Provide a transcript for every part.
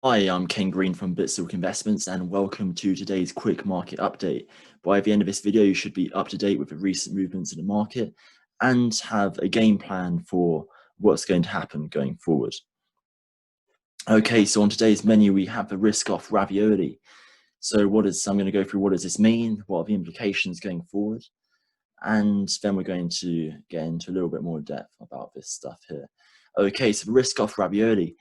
Hi, I'm Ken Green from Bitsilk Investments and welcome to today's quick market update. By the end of this video, you should be up to date with the recent movements in the market and have a game plan for what's going to happen going forward. Okay, so on today's menu, we have the risk-off ravioli. So I'm going to go through what does this mean, what are the implications going forward, and then we're going to get into a little bit more depth about this stuff here. Okay, so the risk-off ravioli.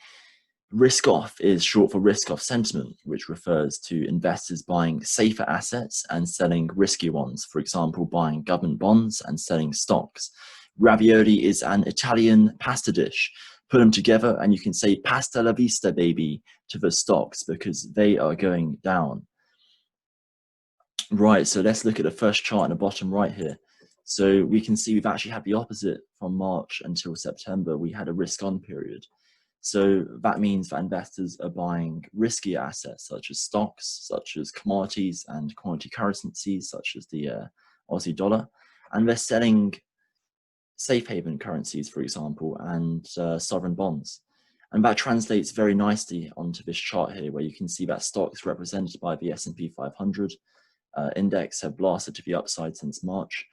Risk-off is short for risk-off sentiment, which refers to investors buying safer assets and selling riskier ones, for example, buying government bonds and selling stocks. Ravioli is an Italian pasta dish. Put them together and you can say pasta la vista, baby, to the stocks because they are going down. Right, so let's look at the first chart in the bottom right here. So we can see we've actually had the opposite from March until September. We had a risk-on period. So that means that investors are buying riskier assets such as stocks, such as commodities and commodity currencies such as the Aussie dollar, and they're selling safe haven currencies, for example, and sovereign bonds. And that translates very nicely onto this chart here, where you can see that stocks represented by the S&P 500 index have blasted to the upside since March.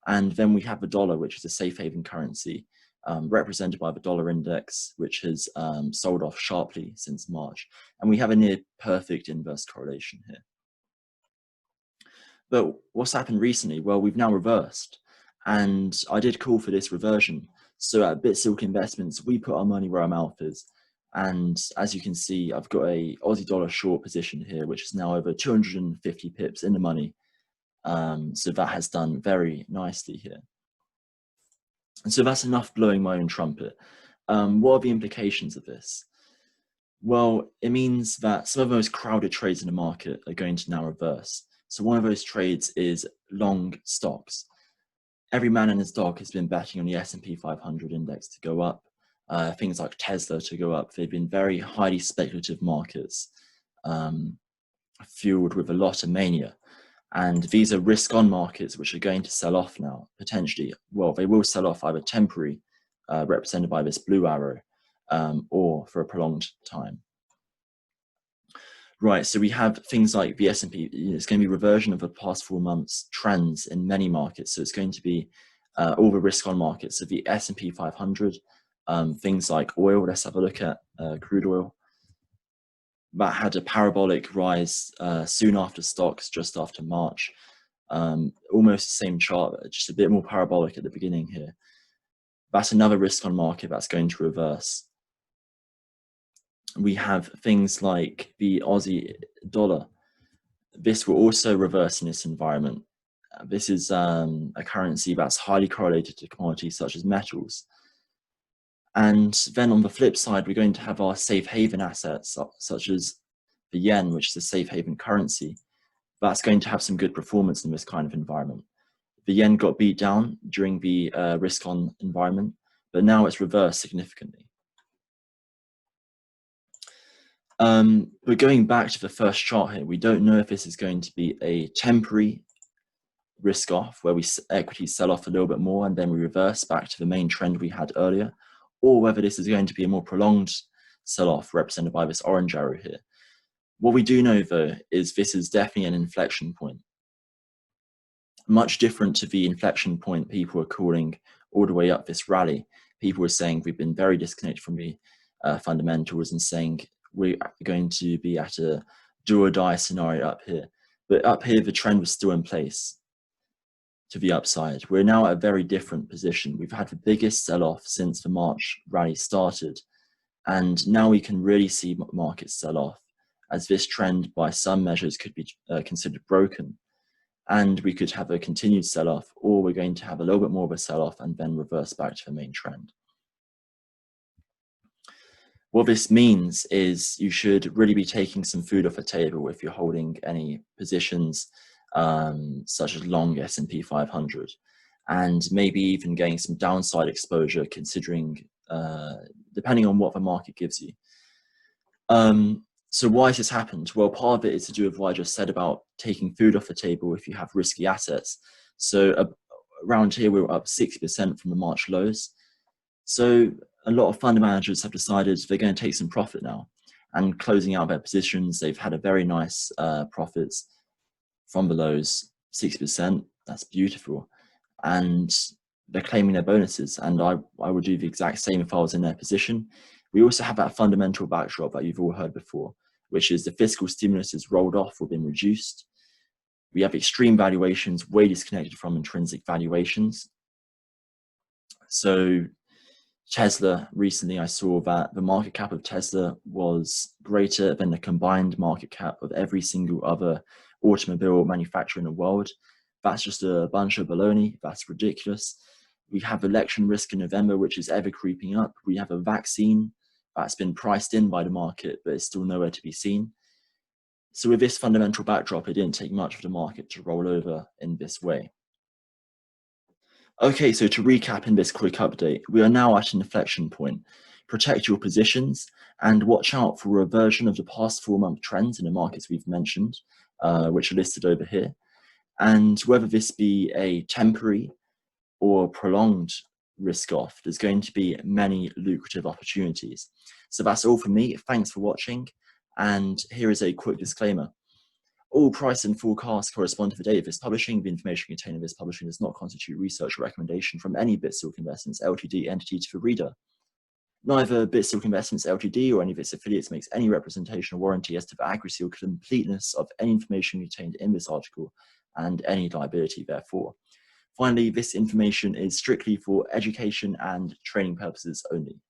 And then we have the dollar, which is a safe haven currency, represented by the dollar index, which has sold off sharply since March. And we have a near perfect inverse correlation here. But what's happened recently? Well, we've now reversed. And I did call for this reversion. So at Bitsilk Investments, we put our money where our mouth is. And as you can see, I've got a Aussie dollar short position here, which is now over 250 pips in the money. So that has done very nicely here. And so that's enough blowing my own trumpet. What are the implications of this? Well, it means that some of the most crowded trades in the market are going to now reverse. So one of those trades is long stocks. Every man and his dog has been betting on the S&P 500 index to go up, things like Tesla to go up. They've been very highly speculative markets, fueled with a lot of mania. And these are risk-on markets which are going to sell off now, potentially. Well, they will sell off either temporary, represented by this blue arrow, or for a prolonged time. Right, so we have things like the S&P, it's going to be reversion of the past 4 months trends in many markets. So it's going to be all the risk-on markets. So the S&P 500, things like oil, let's have a look at crude oil. That had a parabolic rise soon after stocks, just after March. Almost the same chart, just a bit more parabolic at the beginning here. That's another risk-on market that's going to reverse. We have things like the Aussie dollar. This will also reverse in this environment. This is a currency that's highly correlated to commodities such as metals. And then on the flip side, we're going to have our safe haven assets, such as the yen, which is a safe haven currency. That's going to have some good performance in this kind of environment. The yen got beat down during the risk-on environment, but now it's reversed significantly. But going back to the first chart here, we don't know if this is going to be a temporary risk off where equities sell off a little bit more and then we reverse back to the main trend we had earlier, or whether this is going to be a more prolonged sell-off represented by this orange arrow here. What we do know though is this is definitely an inflection point. Much different to the inflection point people are calling all the way up this rally. People were saying we've been very disconnected from the fundamentals and saying we're going to be at a do or die scenario up here. But up here, the trend was still in place to the upside. We're now at a very different position. We've had the biggest sell-off since the March rally started. And now we can really see markets sell off, as this trend by some measures could be considered broken. And we could have a continued sell-off, or we're going to have a little bit more of a sell-off and then reverse back to the main trend. What this means is you should really be taking some food off the table if you're holding any positions such as long S&P 500, and maybe even getting some downside exposure considering, depending on what the market gives you. So why has this happened? Well, part of it is to do with what I just said about taking food off the table if you have risky assets. So around here, we were up 60% from the March lows. So a lot of fund managers have decided they're going to take some profit now. and closing out their positions. They've had a very nice profits from the lows, 6%. That's beautiful. And they're claiming their bonuses. And I would do the exact same if I was in their position. We also have that fundamental backdrop that you've all heard before, which is the fiscal stimulus has rolled off or been reduced. We have extreme valuations way disconnected from intrinsic valuations. So Tesla, recently I saw that the market cap of Tesla was greater than the combined market cap of every single other automobile manufacturer in the world. That's just a bunch of baloney. That's ridiculous. We have election risk in November, which is ever creeping up. We have a vaccine that's been priced in by the market, but it's still nowhere to be seen. So with this fundamental backdrop, it didn't take much for the market to roll over in this way. Okay, so to recap in this quick update, we are now at an inflection point. Protect your positions and watch out for a reversion of the past 4-month trends in the markets we've mentioned, which are listed over here. And whether this be a temporary or prolonged risk off, there's going to be many lucrative opportunities. So that's all for me. Thanks for watching. And here is a quick disclaimer. All price and forecasts correspond to the date of this publishing. The information contained in this publishing does not constitute research or recommendation from any Bitsilk Investments Ltd entity to the reader. Neither Bitsilk Investments Ltd or any of its affiliates makes any representation or warranty as to the accuracy or completeness of any information contained in this article and any liability therefore. Finally, this information is strictly for education and training purposes only.